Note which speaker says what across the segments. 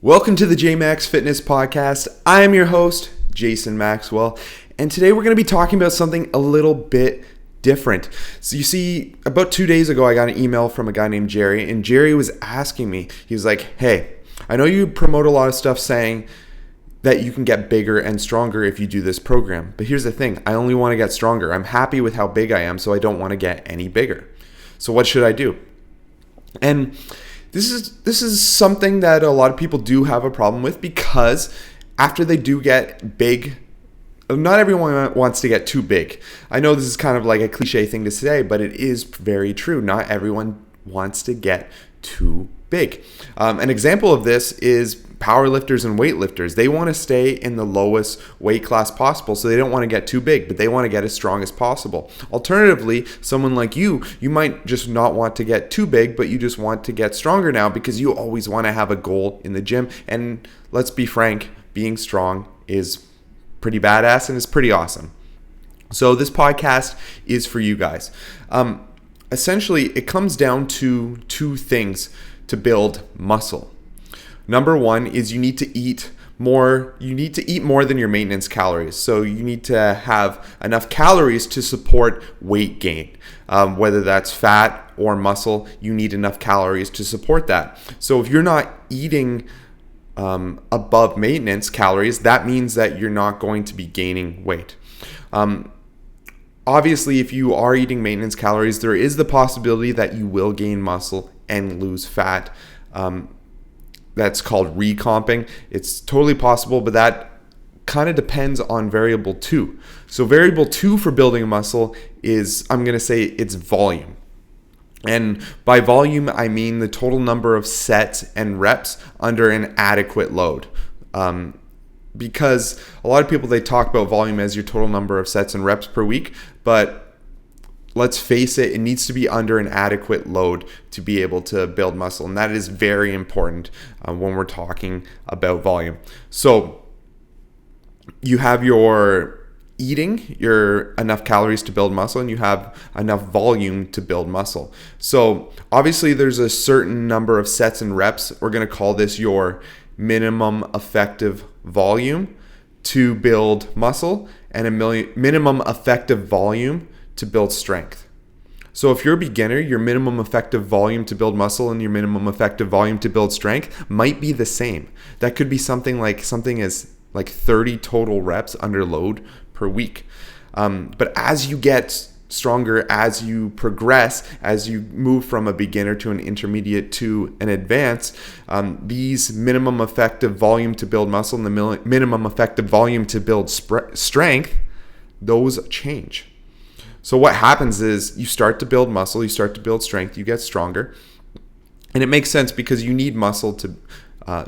Speaker 1: Welcome to the JMax Fitness Podcast. I am your host, Jason Maxwell, and today we're going to be talking about something a little bit different. So you see, about 2 days ago, I got an email from a guy named Jerry, and Jerry was asking me, he was like, hey, I know you promote a lot of stuff saying that you can get bigger and stronger if you do this program, but here's the thing, I only want to get stronger. I'm happy with how big I am, so I don't want to get any bigger. So what should I do? And this is something that a lot of people do have a problem with, because after they do get big, not everyone wants to get too big. I know this is kind of like a cliche thing to say, but it is very true. Not everyone wants to get too big. An example of this is powerlifters and weightlifters. They want to stay in the lowest weight class possible, so they don't want to get too big, but they want to get as strong as possible. Alternatively, someone like you might just not want to get too big, but you just want to get stronger now because you always want to have a goal in the gym. And let's be frank, being strong is pretty badass and it's pretty awesome. So this podcast is for you guys. Essentially, it comes down to two things to build muscle. Number one is you need to eat more. You need to eat more than your maintenance calories. So you need to have enough calories to support weight gain. Whether that's fat or muscle, you need enough calories to support that. So if you're not eating above maintenance calories, that means that you're not going to be gaining weight. Obviously, if you are eating maintenance calories, there is the possibility that you will gain muscle and lose fat. That's called recomping. It's totally possible, but that kind of depends on variable 2. So variable 2 for building muscle is, I'm going to say, it's volume. And by volume, I mean the total number of sets and reps under an adequate load. Because a lot of people, they talk about volume as your total number of sets and reps per week, but let's face it, it needs to be under an adequate load to be able to build muscle. And that is very important when we're talking about volume. So you have your eating, your enough calories to build muscle, and you have enough volume to build muscle. So obviously there's a certain number of sets and reps. We're going to call this your minimum effective volume to build muscle, and a minimum effective volume to build strength. So if you're a beginner, your minimum effective volume to build muscle and your minimum effective volume to build strength might be the same. That could be something as 30 total reps under load per week. But as you get stronger, as you progress, as you move from a beginner to an intermediate to an advanced, these minimum effective volume to build muscle and the minimum effective volume to build strength, those change. So what happens is you start to build muscle, you start to build strength, you get stronger. And it makes sense because you need muscle to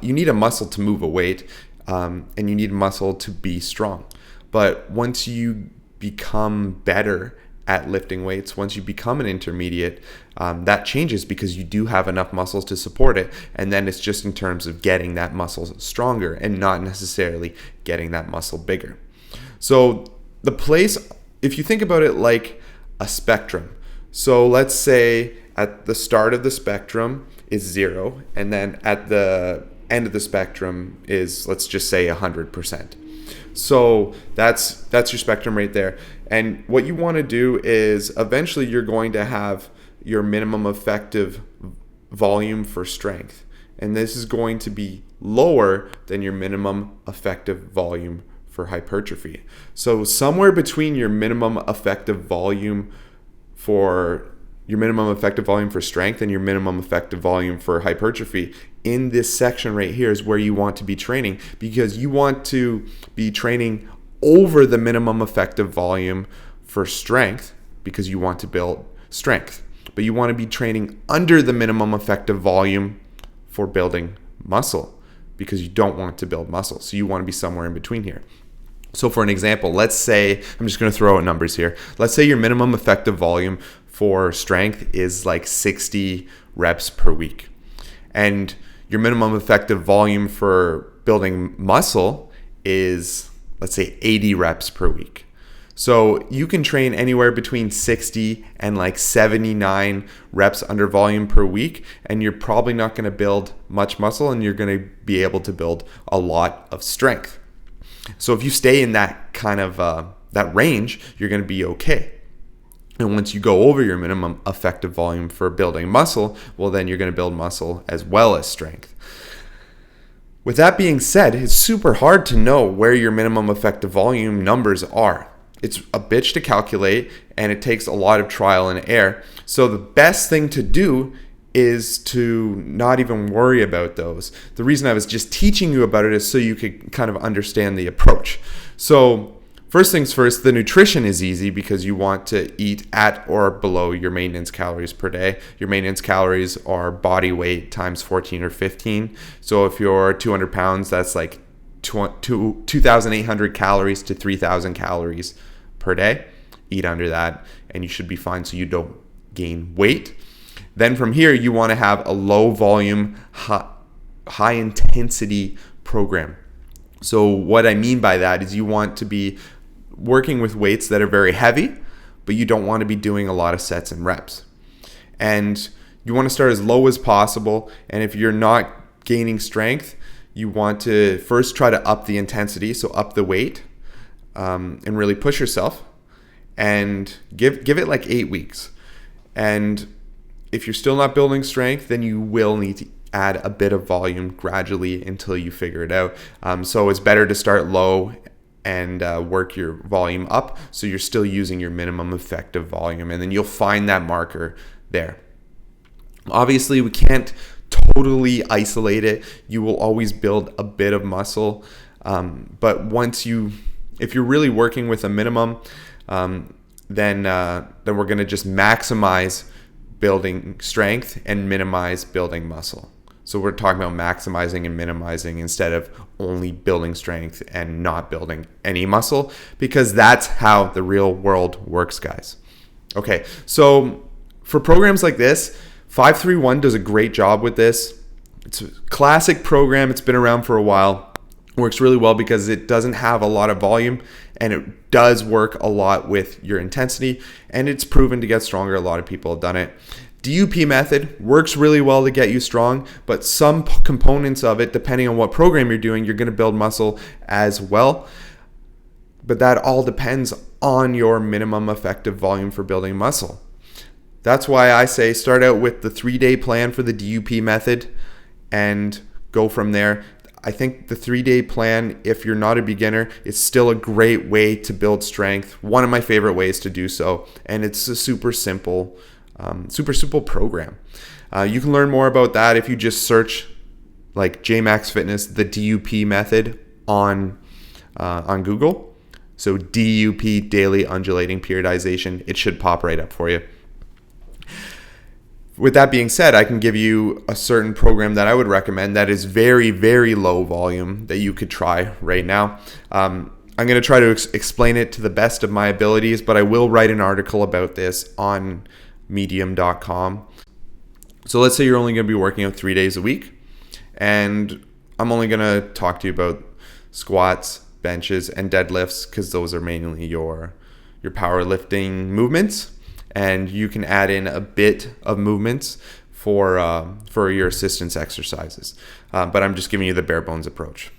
Speaker 1: you need a muscle to move a weight, and you need muscle to be strong. But once you become better at lifting weights, once you become an intermediate, that changes because you do have enough muscles to support it. And then it's just in terms of getting that muscle stronger and not necessarily getting that muscle bigger. So the place, if you think about it like a spectrum, so let's say at the start of the spectrum is 0, and then at the end of the spectrum is, let's just say, 100%. So that's your spectrum right there. And what you want to do is eventually you're going to have your minimum effective volume for strength. And this is going to be lower than your minimum effective volume for hypertrophy. So somewhere between your minimum effective volume for strength and your minimum effective volume for hypertrophy, in this section right here is where you want to be training, because you want to be training over the minimum effective volume for strength because you want to build strength. But you want to be training under the minimum effective volume for building muscle because you don't want to build muscle. So you want to be somewhere in between here. So for an example, let's say, I'm just going to throw out numbers here. Let's say your minimum effective volume for strength is like 60 reps per week. And your minimum effective volume for building muscle is, let's say, 80 reps per week. So you can train anywhere between 60 and like 79 reps under volume per week, and you're probably not going to build much muscle, and you're going to be able to build a lot of strength. So if you stay in that kind of that range, you're going to be okay. And once you go over your minimum effective volume for building muscle, well, then you're going to build muscle as well as strength. With that being said, it's super hard to know where your minimum effective volume numbers are. It's a bitch to calculate, and it takes a lot of trial and error. So the best thing to do is to not even worry about those. The reason I was just teaching you about it is so you could kind of understand the approach. So first things first, the nutrition is easy because you want to eat at or below your maintenance calories per day. Your maintenance calories are body weight times 14 or 15. So if you're 200 pounds, that's like 2,800 calories to 3,000 calories per day. Eat under that and you should be fine so you don't gain weight. Then from here, you want to have a low volume, high intensity program. So what I mean by that is you want to be working with weights that are very heavy, but you don't want to be doing a lot of sets and reps. And you want to start as low as possible. And if you're not gaining strength, you want to first try to up the intensity, so up the weight, and really push yourself, and give it like 8 weeks. And if you're still not building strength, then you will need to add a bit of volume gradually until you figure it out. So it's better to start low and work your volume up so you're still using your minimum effective volume, and then you'll find that marker there. Obviously, we can't totally isolate it. You will always build a bit of muscle, but if you're really working with a minimum, then we're going to just maximize building strength and minimize building muscle. So we're talking about maximizing and minimizing instead of only building strength and not building any muscle, because that's how the real world works, guys. Okay, so for programs like this, 531 does a great job with this. It's a classic program. It's been around for a while. Works really well because it doesn't have a lot of volume, and it does work a lot with your intensity, and it's proven to get stronger. A lot of people have done it. DUP method works really well to get you strong, but some components of it, depending on what program you're doing, you're going to build muscle as well. But that all depends on your minimum effective volume for building muscle. That's why I say start out with the 3-day plan for the DUP method and go from there. I think the 3-day plan, if you're not a beginner, is still a great way to build strength. One of my favorite ways to do so, and it's a super simple program. You can learn more about that if you just search like JMax Fitness, the DUP method on Google. So DUP, daily undulating periodization. It should pop right up for you. With that being said, I can give you a certain program that I would recommend that is very, very low volume that you could try right now. I'm going to try to explain it to the best of my abilities, but I will write an article about this on medium.com. So let's say you're only going to be working out 3 days a week, and I'm only going to talk to you about squats, benches, and deadlifts because those are mainly your powerlifting movements. And you can add in a bit of movements for your assistance exercises. But I'm just giving you the bare bones approach.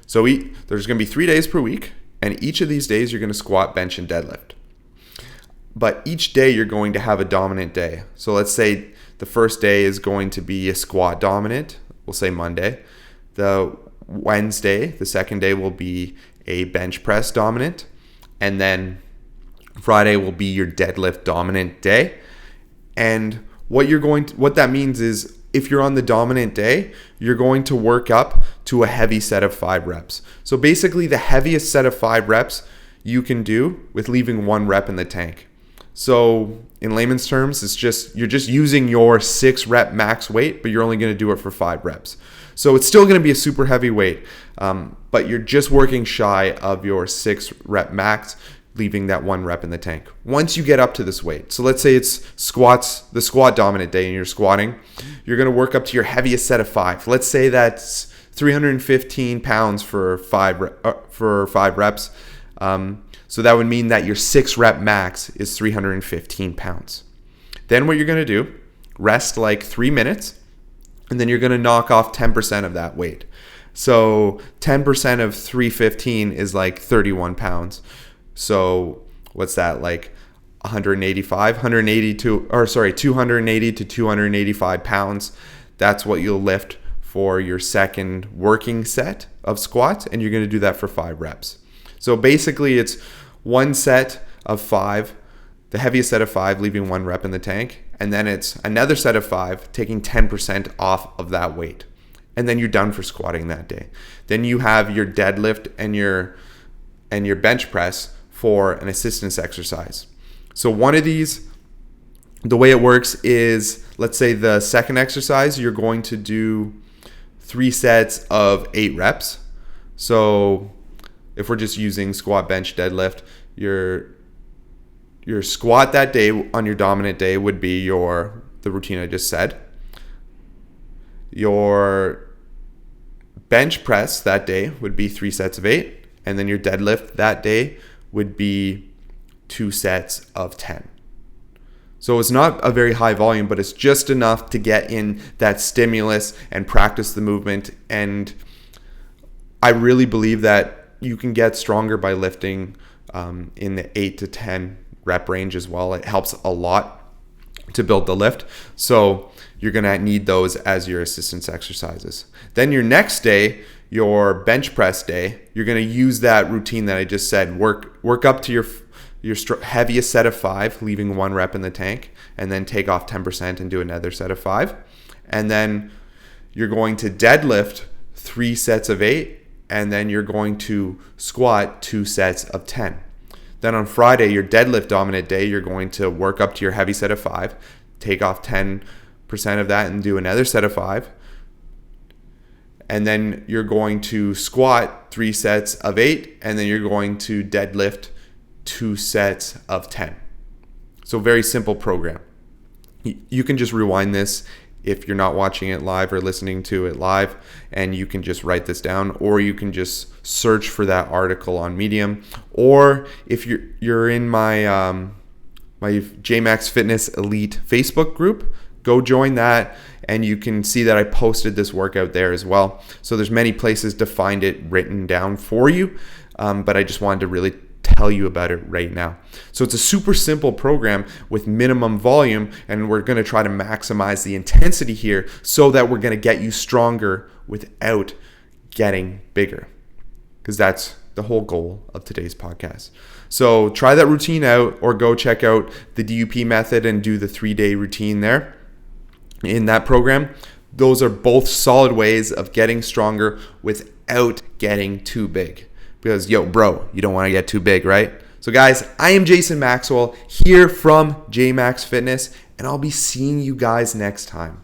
Speaker 1: So there's going to be 3 days per week, and each of these days you're going to squat, bench, and deadlift. But each day you're going to have a dominant day. So let's say the first day is going to be a squat dominant. We'll say Monday. The Wednesday, the second day, will be a bench press dominant. And then Friday will be your deadlift dominant day. And what that means is if you're on the dominant day, you're going to work up to a heavy set of 5 reps. So basically the heaviest set of 5 reps you can do with leaving 1 rep in the tank. So in layman's terms, you're just using your 6 rep max weight, but you're only going to do it for 5 reps. So it's still going to be a super heavy weight, but you're just working shy of your 6 rep max, leaving that 1 rep in the tank. Once you get up to this weight, so let's say it's the squat dominant day and you're squatting, you're going to work up to your heaviest set of 5. Let's say that's 315 pounds for 5 reps. So that would mean that your 6 rep max is 315 pounds. Then what you're going to do, rest like 3 minutes, and then you're going to knock off 10% of that weight. So 10% of 315 is like 31 pounds. So what's that, like 280 to 285 pounds. That's what you'll lift for your second working set of squats, and you're going to do that for 5 reps. So basically it's one set of 5, the heaviest set of 5, leaving 1 rep in the tank, and then it's another set of 5, taking 10% off of that weight. And then you're done for squatting that day. Then you have your deadlift and your bench press for an assistance exercise. So one of these, the way it works is, let's say the second exercise, you're going to do 3 sets of 8 reps. So if we're just using squat, bench, deadlift, your squat that day on your dominant day would be the routine I just said. Your bench press that day would be 3 sets of 8. And then your deadlift that day would be 2 sets of 10. So it's not a very high volume, but it's just enough to get in that stimulus and practice the movement. And I really believe that you can get stronger by lifting in the 8 to 10 rep range as well. It helps a lot to build the lift. So you're going to need those as your assistance exercises. Then your next day, your bench press day, you're going to use that routine that I just said. Work up to your heaviest set of 5, leaving 1 rep in the tank, and then take off 10% and do another set of 5. And then you're going to deadlift 3 sets of 8, and then you're going to squat 2 sets of 10. Then on Friday, your deadlift dominant day, you're going to work up to your heavy set of 5, take off 10% of that and do another set of 5. And then you're going to squat 3 sets of 8, and then you're going to deadlift 2 sets of 10. So very simple program. You can just rewind this if you're not watching it live or listening to it live, and you can just write this down, or you can just search for that article on Medium. Or if you're in my JMax Fitness Elite Facebook group, go join that, and you can see that I posted this workout there as well. So there's many places to find it written down for you, but I just wanted to really tell you about it right now. So it's a super simple program with minimum volume, and we're going to try to maximize the intensity here so that we're going to get you stronger without getting bigger, because that's the whole goal of today's podcast. So try that routine out, or go check out the DUP method and do the 3-day routine there in that program. Those are both solid ways of getting stronger without getting too big. Because, you don't want to get too big, right? So guys, I am Jason Maxwell here from JMax Fitness, and I'll be seeing you guys next time.